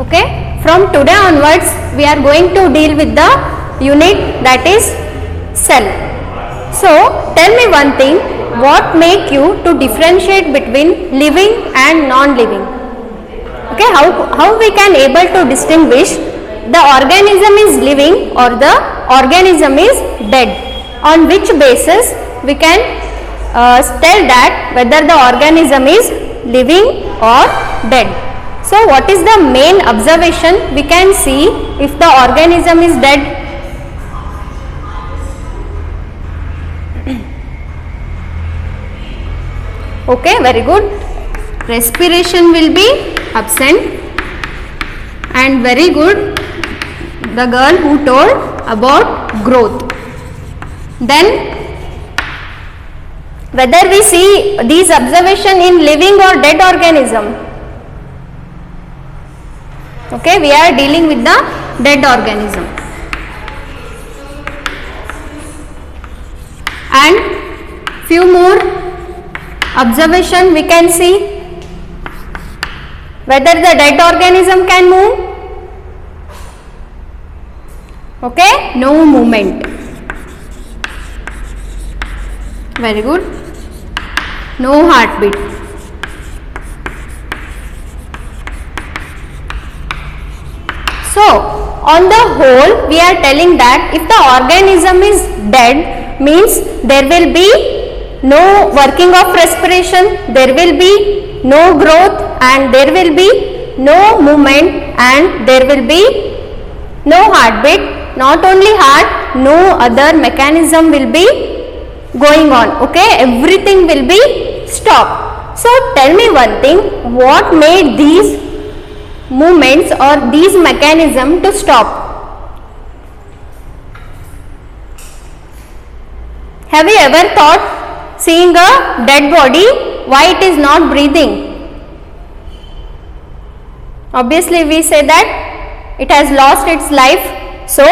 Okay, from today onwards we are going to deal with the unit that is cell. So tell me one thing, what make you to differentiate between living and non-living? Okay, how we can able to distinguish the organism is living or the organism is dead? On which basis we can tell that whether the organism is living or dead? So what is the main observation we can see if the organism is dead? Okay, very good. Respiration will be absent, and very good, the girl who told about growth. Then whether we see these observation in living or dead organism? Okay, we are dealing with the dead organism. And few more observation we can see, whether the dead organism can move. Okay, no movement. Very good. No heartbeat. So on the whole we are telling that if the organism is dead, means there will be no working of respiration, there will be no growth, and there will be no movement, and there will be no heartbeat. Not only heart, no other mechanism will be going on. Okay, everything will be stopped. So tell me one thing, what made these movements or these mechanism to stop? Have you ever thought, seeing a dead body, why it is not breathing? Obviously we say that it has lost its life, so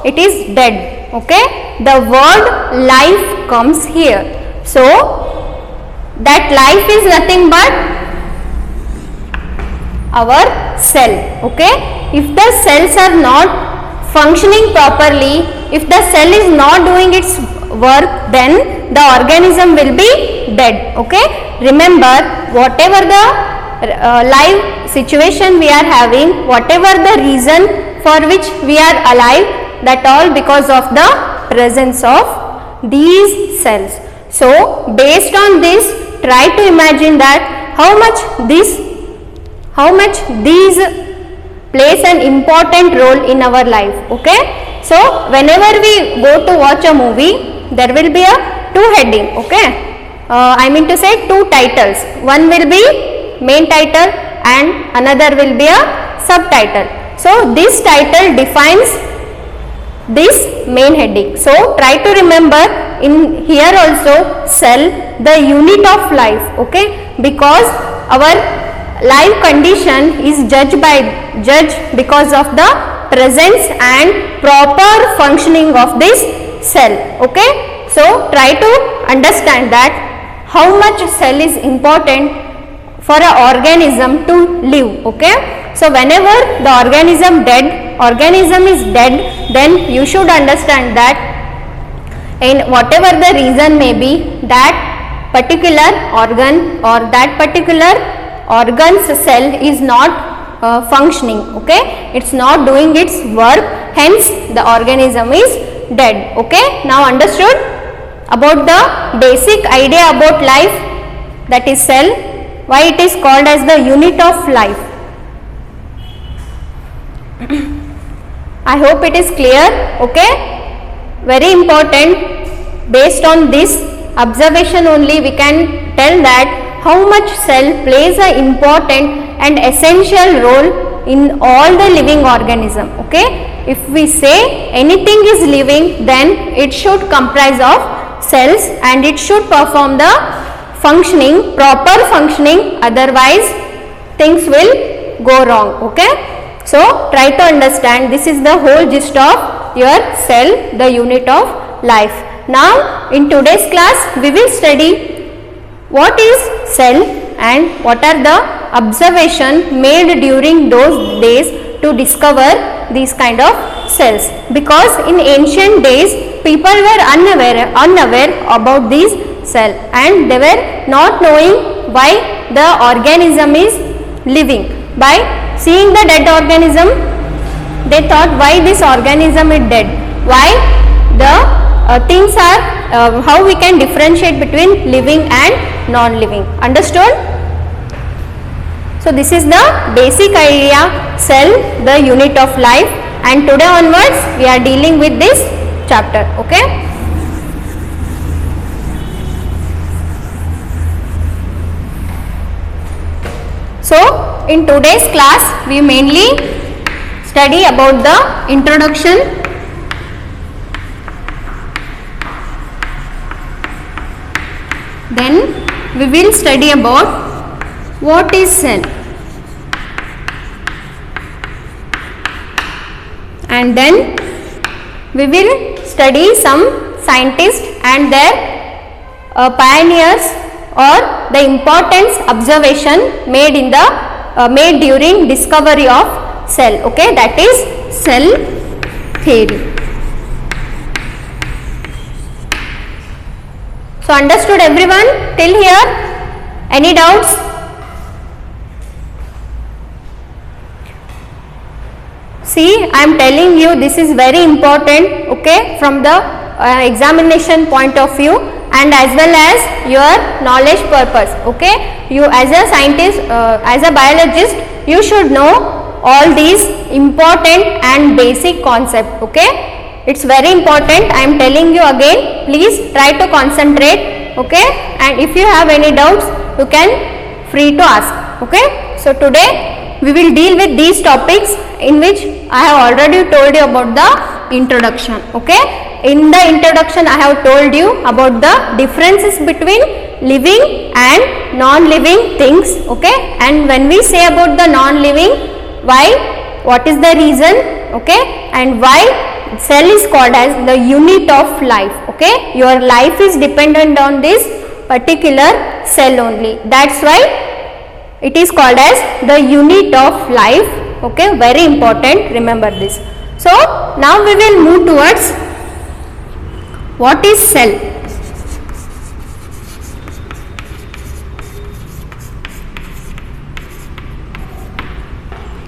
it is dead. Okay, the word life comes here. So that life is nothing but our cell. Okay, if the cells are not functioning properly, if the cell is not doing its work, then the organism will be dead. Okay, remember, whatever the live situation we are having, whatever the reason for which we are alive, that all because of the presence of these cells. So based on this, try to imagine that how much these plays an important role in our life. Okay, so whenever we go to watch a movie, there will be a two heading. Okay, I mean to say two titles. One will be main title and another will be a subtitle. So this title defines this main heading. So try to remember in here also cell, the unit of life. Okay, because our life condition is judged because of the presence and proper functioning of this cell. Okay, so try to understand that how much cell is important for an organism to live. Okay, so whenever the organism is dead, then you should understand that in whatever the reason may be, that particular organ or that particular organ's cell is not functioning. Okay, it's not doing its work, hence the organism is dead. Okay, now understood about the basic idea about life, that is cell, why it is called as the unit of life. I hope it is clear. Okay, very important. Based on this observation only we can tell that how much cell plays an important and essential role in all the living organism. Okay, if we say anything is living, then it should comprise of cells and it should perform the functioning, proper functioning, otherwise things will go wrong. Okay, so try to understand, this is the whole gist of your cell, the unit of life. Now in today's class we will study what is cell and what are the observation made during those days to discover these kind of cells, because in ancient days people were unaware about these cell, and they were not knowing why the organism is living. By seeing the dead organism, they thought why this organism is dead, why the things are, how we can differentiate between living and non-living. Understood? So this is the basic idea, cell, the unit of life, and today onwards we are dealing with this chapter. Okay. So in today's class we mainly study about the introduction, then we will study about what is cell, and then we will study some scientists and their pioneers, or the importance observation made in the made during discovery of cell. Okay, that is cell theory. So understood everyone till here? Any doubts? See, I am telling you this is very important, okay, from the examination point of view and as well as your knowledge purpose. Okay, you as a scientist, as a biologist, you should know all these important and basic concepts. Okay, it's very important. I am telling you again. Please try to concentrate. Okay, and if you have any doubts, you can free to ask. Okay, so today we will deal with these topics in which I have already told you about the introduction. Okay, in the introduction I have told you about the differences between living and non-living things. Okay, and when we say about the non-living, why, what is the reason, okay, and why cell is called as the unit of life. Okay, your life is dependent on this particular cell only. That's why it is called as the unit of life. Okay, very important, remember this. So now we will move towards what is cell.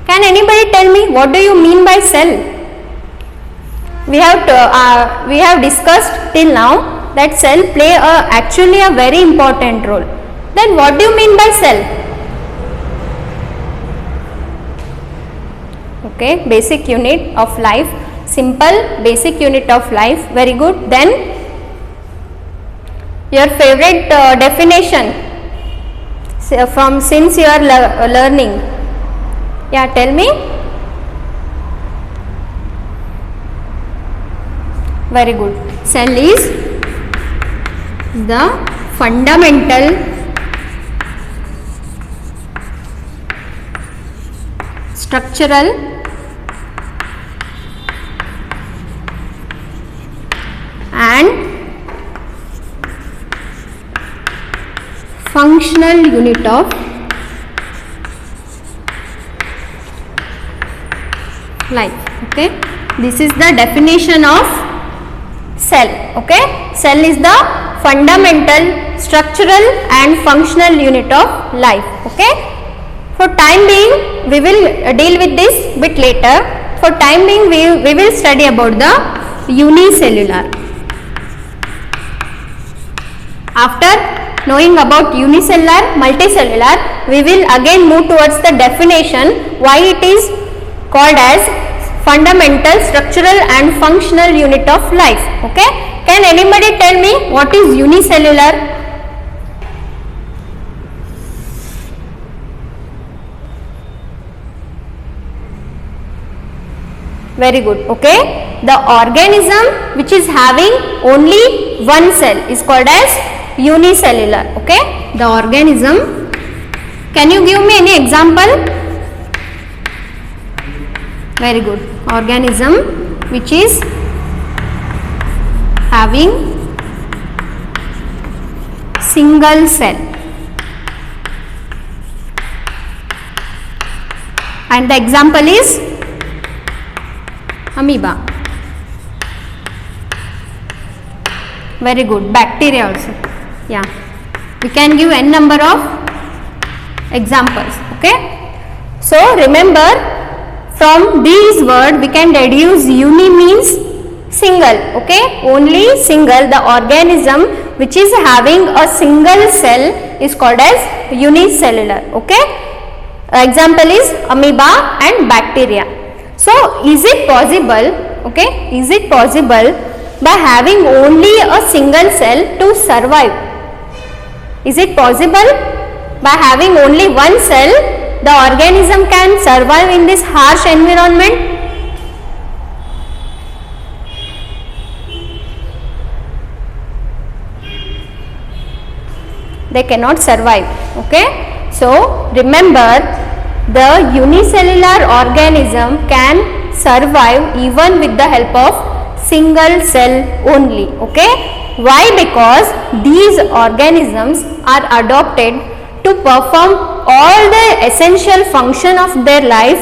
Can anybody tell me what do you mean by cell? We have discussed till now that cell play actually a very important role. Then what do you mean by cell? Okay, basic unit of life, simple basic unit of life, very good. Then your favorite definition from since you are learning, yeah, tell me. Very good. Cell is the fundamental structural and functional unit of life. Okay, this is the definition of cell. Okay, cell is the fundamental, structural and functional unit of life. Okay, for time being we will deal with this bit later. For time being we will study about the unicellular. After knowing about unicellular, multicellular, we will again move towards the definition why it is called as fundamental, structural and functional unit of life. Okay, can anybody tell me what is unicellular? Very good. Okay, the organism which is having only one cell is called as unicellular. Okay, the organism, can you give me any example? Very good. Organism which is having single cell. And the example is amoeba. Very good. Bacteria also. Yeah. We can give n number of examples. Okay. So remember, from these words we can deduce uni means single. Okay. Only single. The organism which is having a single cell is called as unicellular. Okay. Example is amoeba and bacteria. So is it possible? Okay. Is it possible by having only a single cell to survive? Is it possible by having only one cell the organism can survive in this harsh environment? They cannot survive. Okay. So remember, the unicellular organism can survive even with the help of single cell only. Okay. Why? Because these organisms are adopted to perform all the essential function of their life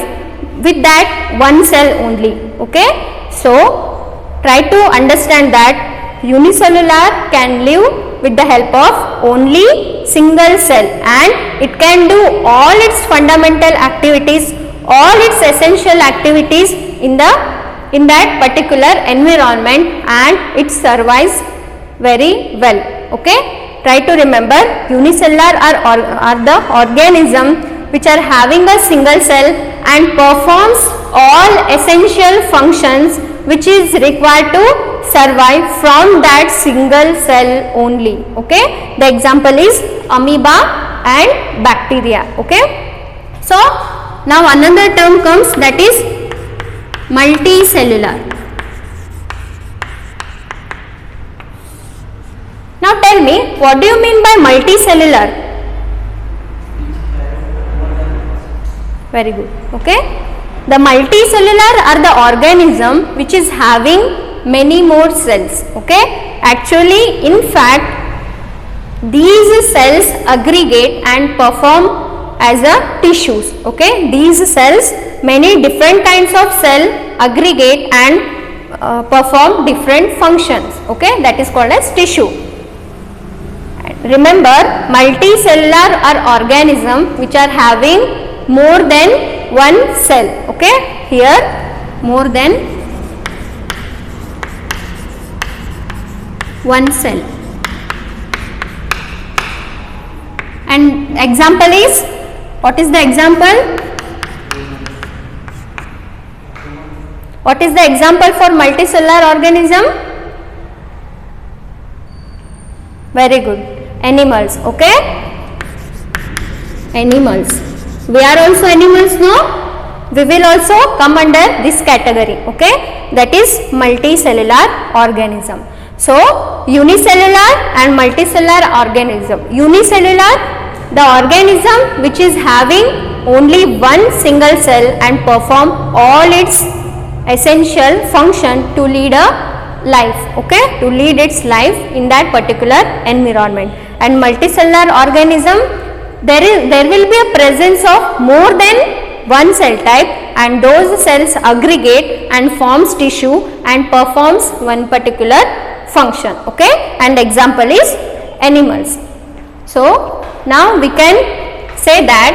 with that one cell only. Okay. So try to understand that unicellular can live with the help of only single cell, and it can do all its fundamental activities, all its essential activities in that particular environment, and it survives very well. Okay. Try to remember, unicellular are the organism which are having a single cell and performs all essential functions which is required to survive from that single cell only. Okay. The example is amoeba and bacteria. Okay. So now another term comes, that is multicellular. Now tell me, what do you mean by multicellular? Very good. Okay. The multicellular are the organism which is having many more cells. Okay. Actually, in fact, these cells aggregate and perform as a tissues. Okay. These cells, many different kinds of cell aggregate and perform different functions. Okay. That is called as tissue. Remember, multicellular are organism which are having more than one cell. Okay. Here more than one cell. And example is, what is the example? What is the example for multicellular organism? Very good. Animals. Okay. Animals. We are also animals, no? We will also come under this category. Okay. That is multicellular organism. So unicellular and multicellular organism. Unicellular, the organism which is having only one single cell and perform all its essential function to lead a life. Okay. To lead its life in that particular environment. And multicellular organism, there will be a presence of more than one cell type, and those cells aggregate and forms tissue and performs one particular function. Okay. And example is animals. So now we can say that,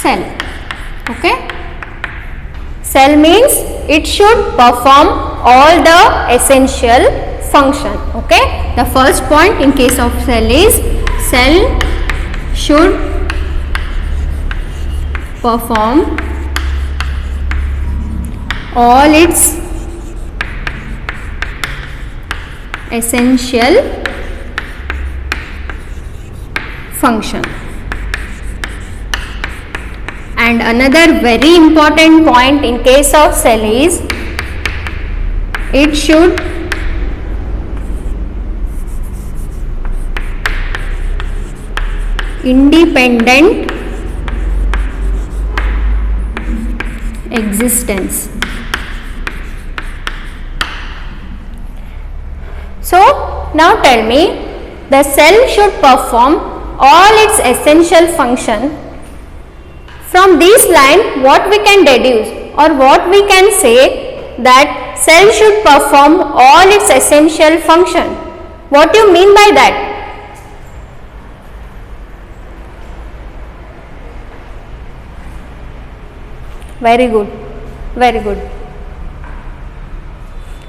cell. Okay. Cell means it should perform all the essential function. Okay. The first point in case of cell is, cell should perform all its essential function. And another very important point in case of cell is, it should independent existence. So now tell me, the cell should perform all its essential function. From this line, what we can deduce or what we can say that cell should perform all its essential function. What do you mean by that? Very good, very good,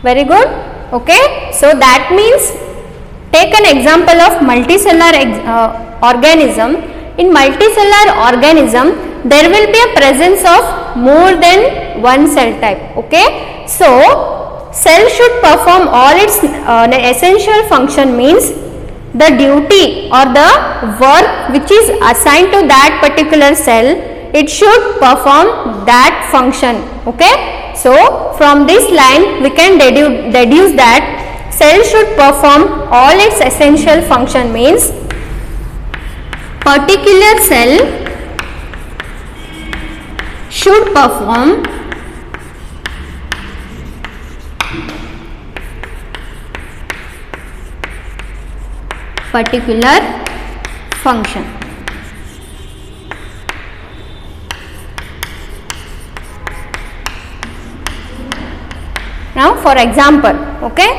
very good. Okay, so that means take an example of multicellular organism. In multicellular organism, there will be a presence of more than one cell type. Okay, so cell should perform all its essential function means the duty or the work which is assigned to that particular cell, it should perform that function. Okay, so from this line we can deduce that cell should perform all its essential function means particular cell should perform particular function. Now for example, okay,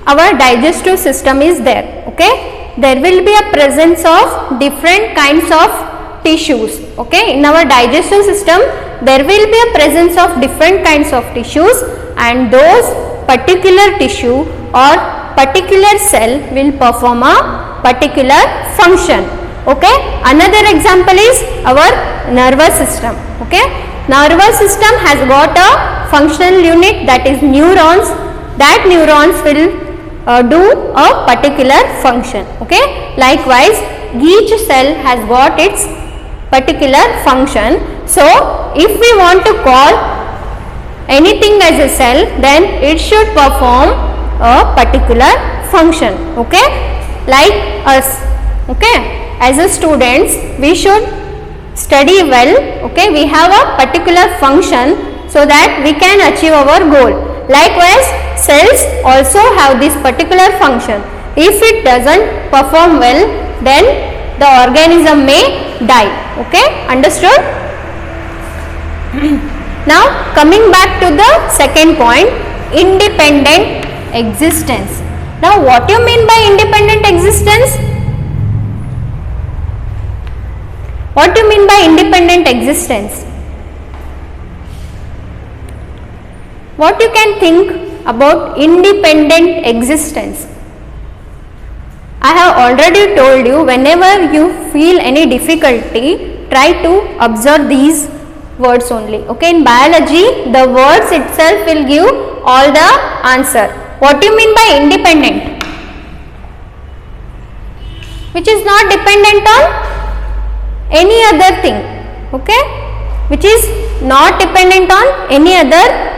our digestive system is there. Okay, there will be a presence of different kinds of tissues. Okay, in our digestive system there will be a presence of different kinds of tissues, and those particular tissue or particular cell will perform a particular function. Okay, another example is our nervous system. Okay, nervous system has got a functional unit, that is neurons. That neurons will do a particular function. Okay, likewise each cell has got its particular function. So if we want to call anything as a cell, then it should perform a particular function. Okay, like us. Okay, as a students we should study well. Okay, we have a particular function so that we can achieve our goal. Likewise cells also have this particular function. If it doesn't perform well, then the organism may die. Okay, understood? Now coming back to the second point, independent existence. Now what do you mean by independent existence? What do you mean by independent existence? What you can think about independent existence? I have already told you, whenever you feel any difficulty, try to observe these words only. Okay, in biology the words itself will give all the answer. What do you mean by independent? Which is not dependent on any other thing. Okay, which is not dependent on any other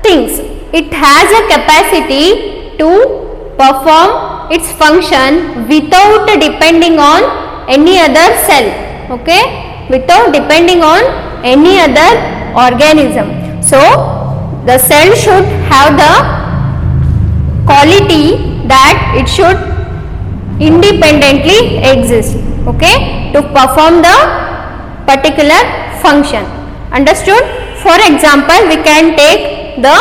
things. It has a capacity to perform its function without depending on any other cell. Okay, without depending on any other organism. So the cell should have the quality that it should independently exist. Okay, to perform the particular function. Understood? For example, we can take the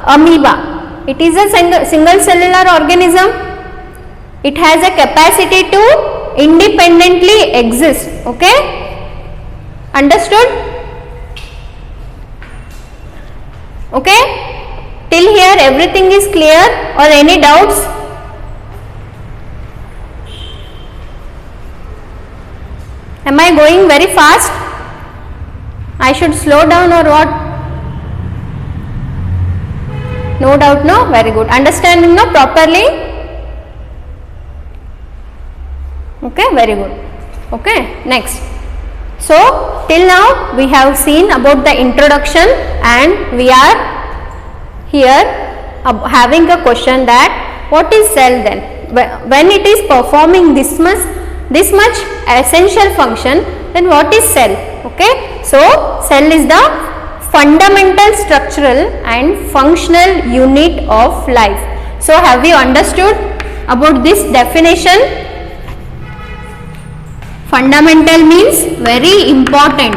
amoeba. It is a single cellular organism. It has a capacity to independently exist. Okay, understood? Okay, till here everything is clear, or any doubts? Am I going very fast? I should slow down or what? No doubt, no? Very good. Understanding, no, properly? Okay, very good. Okay, next. So till now we have seen about the introduction, and we are here having a question that what is cell then? When it is performing this much essential function, then what is cell? Okay, so cell is the fundamental structural and functional unit of life. So have you understood? about this definition. Fundamental means very important.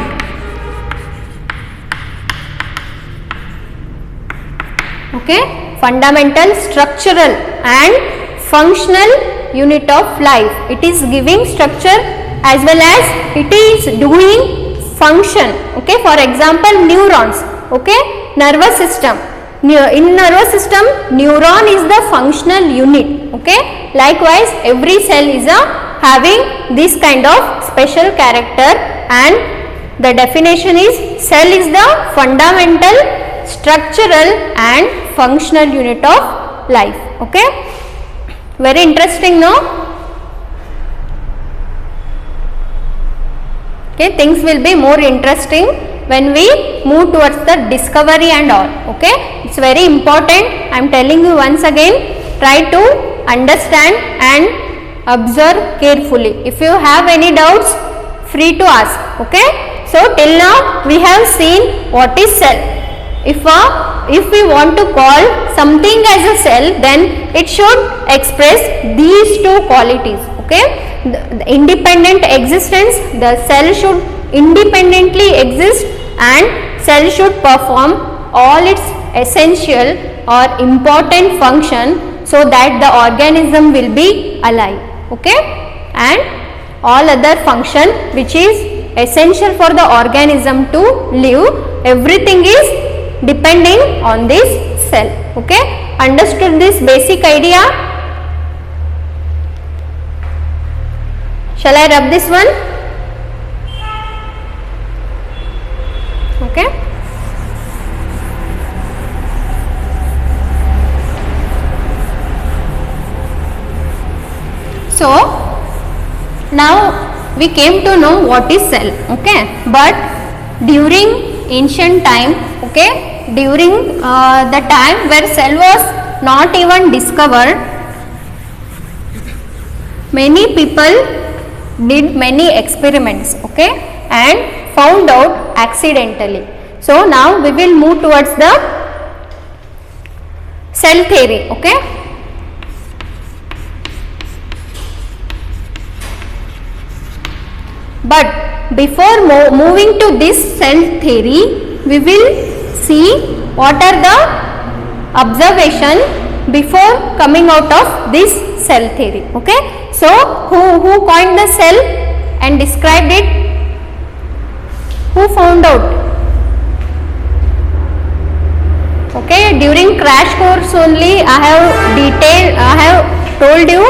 Okay, fundamental, structural and functional unit of life. It is giving structure as well as it is doing function. Okay, for example, neurons. Okay, nervous system. In nervous system, neuron is the functional unit. Okay, likewise every cell is having this kind of special character, and the definition is cell is the fundamental, structural and functional unit of life. Okay, very interesting, no? Okay, things will be more interesting when we move towards the discovery and all. Okay, it's very important. I am telling you once again, try to understand and observe carefully. If you have any doubts, free to ask. Okay, so till now we have seen what is cell. If we want to call something as a cell, then it should express these two qualities. Okay, the independent existence, the cell should independently exist and cell should perform all its essential or important function so that the organism will be alive. Okay, and all other function which is essential for the organism to live, everything is depending on this cell. Okay, understood this basic idea? Shall I rub this one? Okay. So now we came to know what is cell. Okay, but during ancient time, okay, during the time where cell was not even discovered, many people did many experiments. Okay, and found out accidentally. So now we will move towards the cell theory. Okay, but before moving to this cell theory, we will see what are the observation before coming out of this cell theory. Okay, so who coined the cell and described it? Who found out? Okay, during crash course only I have told you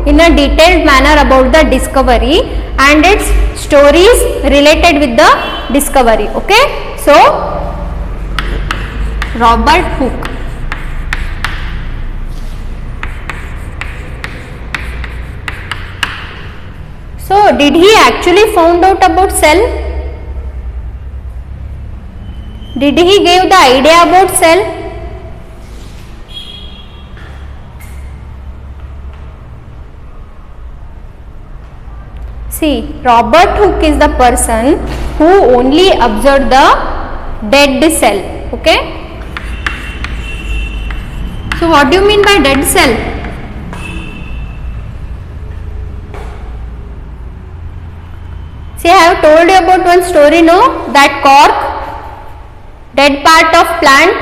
in a detailed manner about the discovery and its stories related with the discovery. Okay, so Robert Hooke. So did he actually found out about cell? Did he give the idea about cell? See, Robert Hooke is the person who only observed the dead cell. Okay. So what do you mean by dead cell? See, I have told you about one story, no? That cork, dead part of plant.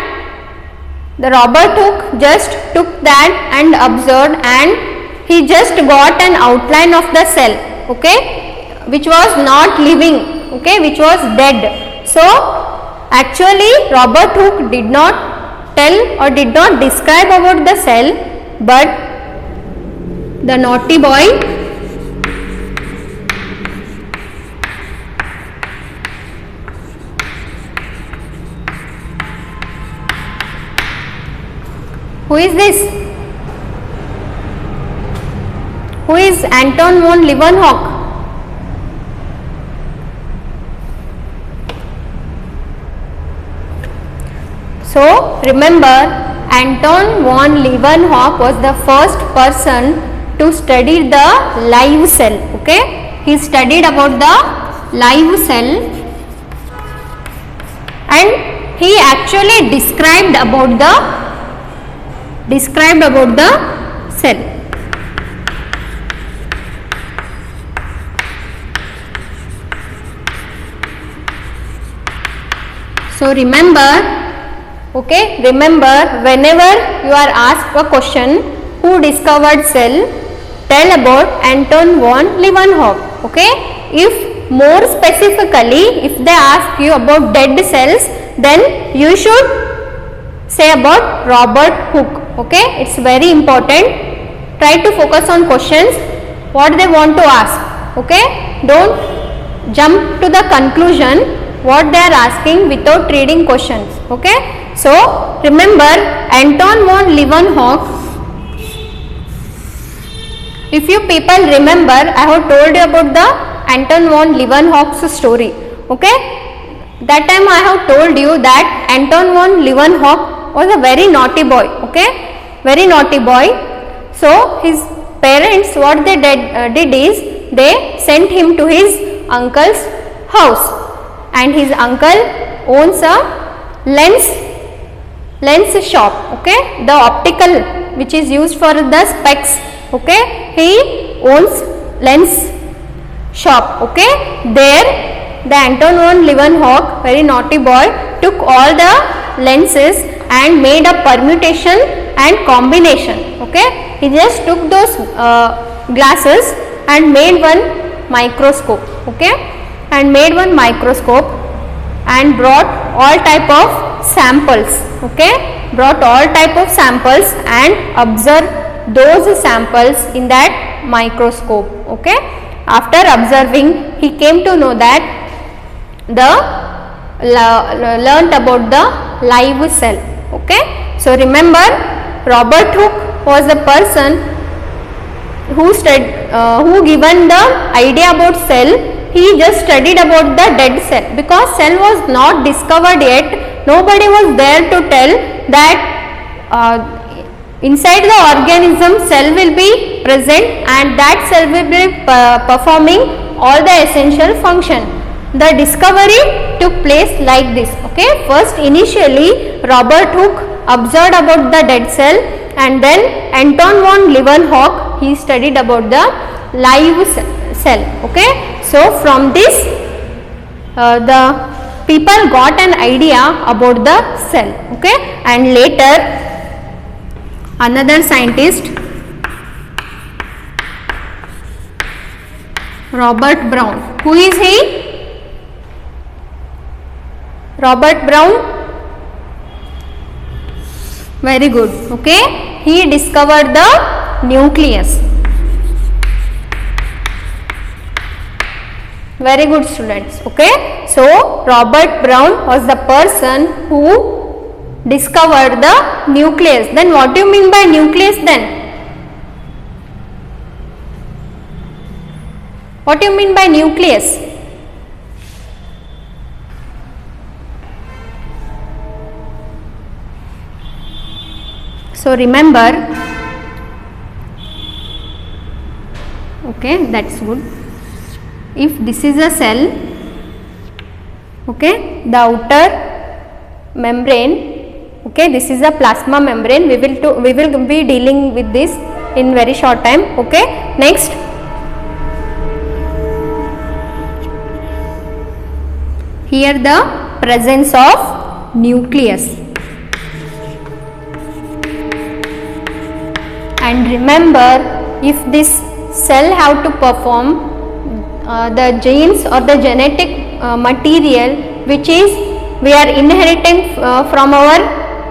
The Robert Hooke just took that and observed, and he just got an outline of the cell, okay, which was not living, okay, which was dead. So actually Robert Hooke did not tell or did not describe about the cell, but the naughty boy who is this? Who is Anton von Leeuwenhoek? So remember, Anton von Leeuwenhoek was the first person to study the live cell. Okay, he studied about the live cell and he actually described about the cell. So remember, okay, remember whenever you are asked a question, who discovered cell, tell about Anton von Leeuwenhoek. Okay, if more specifically if they ask you about dead cells, then you should say about Robert Hooke. Okay, it's very important. Try to focus on questions what they want to ask. Okay, don't jump to the conclusion what they are asking without reading questions. Okay, so remember Anton von Leeuwenhoek. If you people remember, I have told you about the Anton von Leeuwenhoek's story. Okay, that time I have told you that Anton von Leeuwenhoek was a very naughty boy. Okay, very naughty boy. So his parents, what they did is they sent him to his uncle's house, and his uncle owns a lens shop. Okay, the optical which is used for the specs. Okay, he owns lens shop. Okay, there the Anton von Leeuwenhoek, very naughty boy, took all the lenses and made a permutation and combination. Okay, he just took those glasses and made one microscope. Okay, and made one microscope and brought all type of samples. Okay, brought all type of samples and observed those samples in that microscope. Okay, after observing, he came to know that learnt about the live cell. Okay, so remember Robert Hooke was the person who given the idea about cell. He just studied about the dead cell, because cell was not discovered yet. Nobody was there to tell that inside the organism cell will be present and that cell will be performing all the essential function. The discovery took place like this. Okay, first initially Robert Hooke observed about the dead cell, and then Anton von Leeuwenhoek, he studied about the live cell. Okay, so from this the people got an idea about the cell. Okay, and later another scientist, Robert Brown. Who is he? Robert Brown. Very good. Okay, he discovered the nucleus. Very good, students. Okay, so Robert Brown was the person who discovered the nucleus. Then what do you mean by nucleus then? What do you mean by nucleus? So remember, okay, that's good. If this is a cell, okay, the outer membrane, okay, this is a plasma membrane. We will be dealing with this in very short time. Okay, next, here the presence of nucleus. And remember, if this cell have to perform the genes or the genetic material which is we are inheriting from our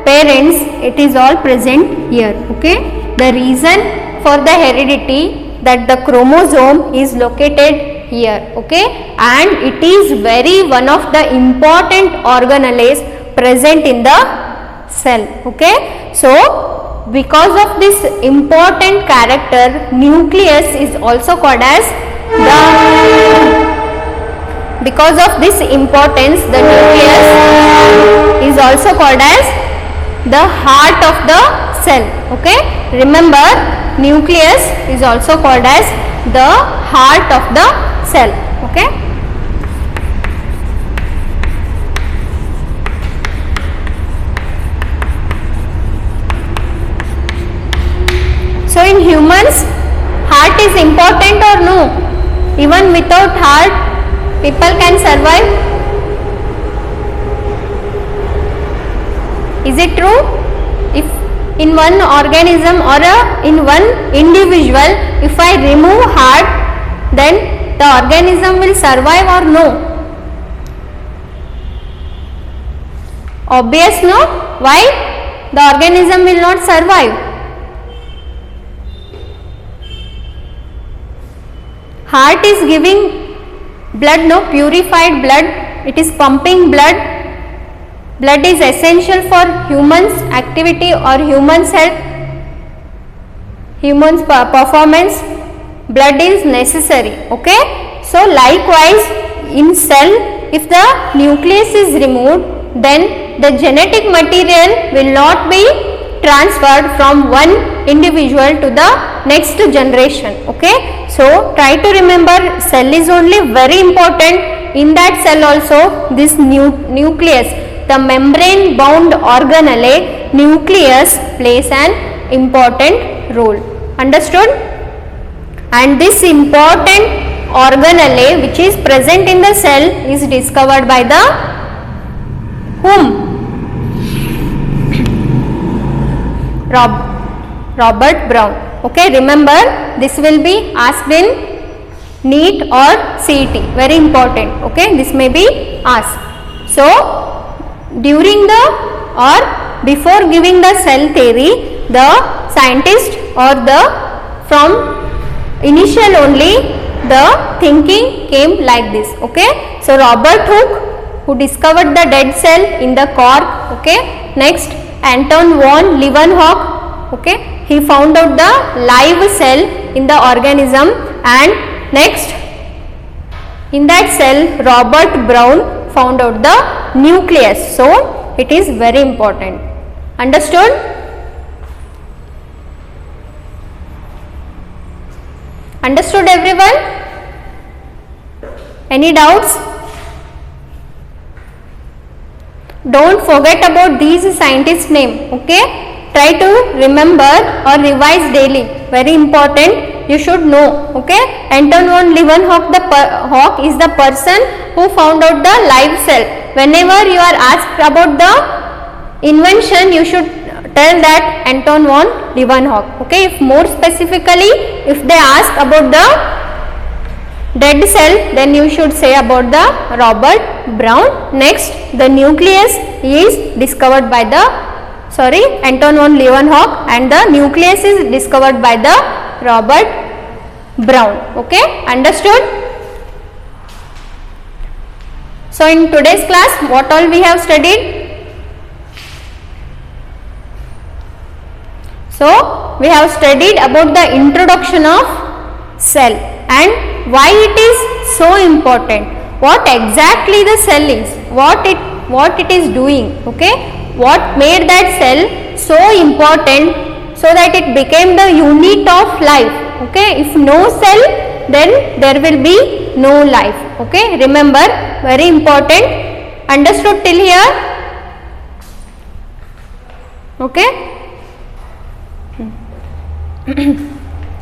parents, it is all present here. Okay, the reason for the heredity, that the chromosome is located here. Okay, and it is very one of the important organelles present in the cell. Okay, so because of this important character, nucleus is also called as because of this importance, the nucleus is also called as the heart of the cell. Okay, remember, nucleus is also called as the heart of the cell. Okay, so in humans, heart is important or no? Even without heart, people can survive. Is it true? If in one organism or in one individual, if I remove heart, then the organism will survive or no? Obvious, no? Why? The organism will not survive. Heart is giving blood, no? Purified blood. It is pumping blood. Blood is essential for humans' activity or humans' health, humans' performance. Blood is necessary. Okay. So likewise, in cell, if the nucleus is removed, then the genetic material will not be transferred from one individual to the next generation. Okay. So try to remember, cell is only very important. In that cell also, this nucleus, the membrane bound organelle, nucleus plays an important role. Understood? And this important organelle which is present in the cell is discovered by the whom? Robert Brown. Okay, remember, this will be asked in NEET or CET, very important. Okay, this may be asked. So during the or before giving the cell theory, the scientist or the from initial only the thinking came like this. Okay, so Robert Hooke, who discovered the dead cell in the cork. Okay, next Anton von Leeuwenhoek, okay, he found out the live cell in the organism, and next in that cell Robert Brown found out the nucleus. So it is very important. Understood? Understood everyone? Any doubts? Don't forget about these scientists' name. Okay, try to remember or revise daily, very important, you should know. Okay, Anton von Leeuwenhoek, Hawk is the person who found out the live cell. Whenever you are asked about the invention, you should tell that Anton von Leeuwenhoek. Okay, if more specifically, if they ask about the dead cell, then you should say about the Robert Brown. Next, the nucleus is discovered by the Anton von Leeuwenhoek, and the nucleus is discovered by the Robert Brown. Okay, understood? So in today's class, what all we have studied? So we have studied about the introduction of cell and why it is so important, what exactly the cell is, what it is doing. Okay, what made that cell so important, so that it became the unit of life. Okay, if no cell, then there will be no life. Okay, remember, very important. Understood till here? Okay.